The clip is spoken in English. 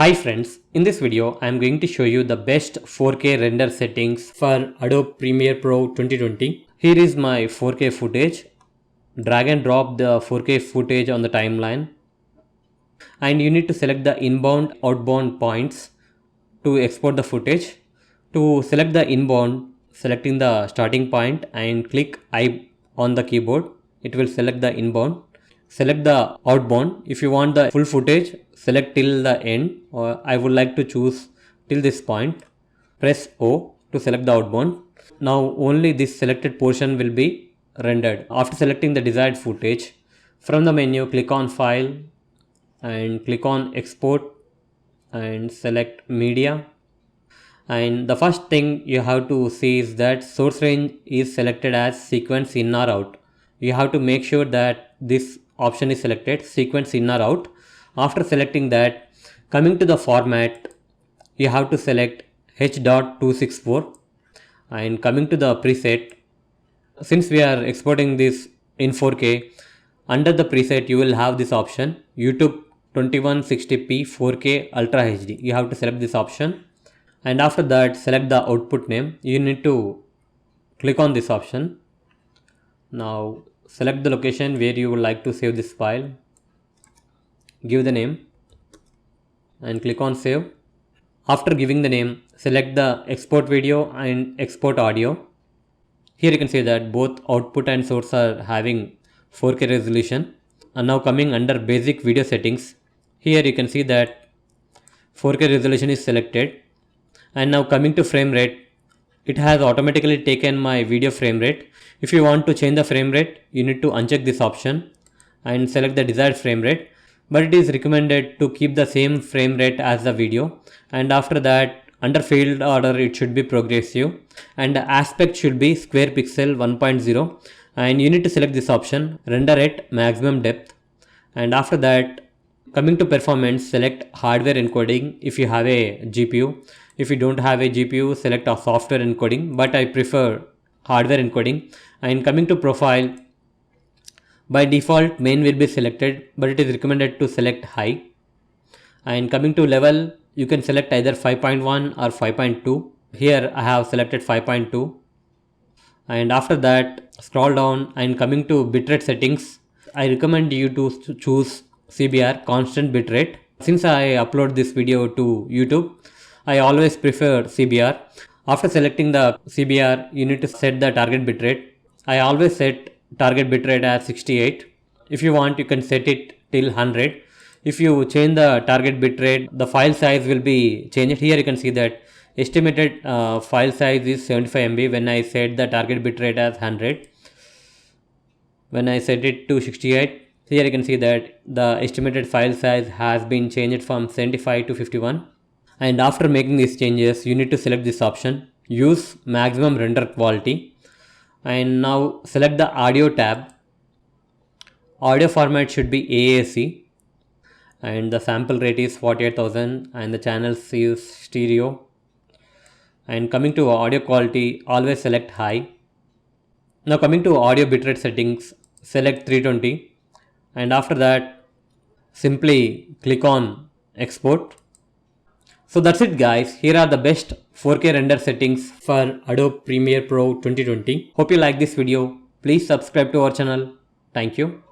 Hi friends, in this video I am going to show you the best 4K render settings for Adobe Premiere Pro 2020. Here is my 4K footage. Drag and drop the 4K footage on the timeline. And you need to select the inbound outbound points to export the footage. To select the inbound, selecting the starting point and click I on the keyboard. It will select the inbound. Select the outbound. If you want the full footage, select till the end, or I would like to choose till this point. Press O to select the outbound. Now only this selected portion will be rendered. After selecting the desired footage, from the menu click on File and click on Export and select Media. And the first thing you have to see is that source range is selected as sequence in or out. You have to make sure that this option is selected, sequence in or out. After selecting that, coming to the format, you have to select H.264 and coming to the preset, since we are exporting this in 4K, under the preset you will have this option YouTube 2160p 4K Ultra HD. You have to select this option and after that select the output name. You need to click on this option. Now select the location where you would like to save this file. Give the name and click on save. After giving the name, select the export video and export audio. Here you can see that both output and source are having 4K resolution. And now coming under basic video settings, here you can see that 4K resolution is selected. And now coming to frame rate, it has automatically taken my video frame rate. If you want to change the frame rate, you need to uncheck this option and select the desired frame rate. But it is recommended to keep the same frame rate as the video. And after that, under field order, it should be progressive. And the aspect should be square pixel 1.0. And you need to select this option, render at maximum depth. And after that, coming to performance, select hardware encoding if you have a GPU. If you don't have a GPU, select a software encoding, but I prefer hardware encoding. And coming to profile, by default main will be selected, but it is recommended to select high. And coming to level, you can select either 5.1 or 5.2. Here I have selected 5.2. And after that, scroll down and coming to bitrate settings, I recommend you to choose CBR, constant bitrate. Since I upload this video to YouTube, I always prefer CBR. After selecting the CBR, you need to set the target bitrate. I always set target bitrate as 68. If you want, you can set it till 100. If you change the target bitrate, the file size will be changed. Here you can see that estimated file size is 75 MB when I set the target bitrate as 100. When I set it to 68, here you can see that the estimated file size has been changed from 75 to 51. And after making these changes, you need to select this option, use maximum render quality. And now select the audio tab. Audio format should be AAC. And the sample rate is 48,000 and the channels is stereo. And coming to audio quality, always select high. Now coming to audio bitrate settings, select 320. And after that, simply click on export. So that's it guys, here are the best 4K render settings for Adobe Premiere Pro 2020. Hope you like this video. Please subscribe to our channel. Thank you.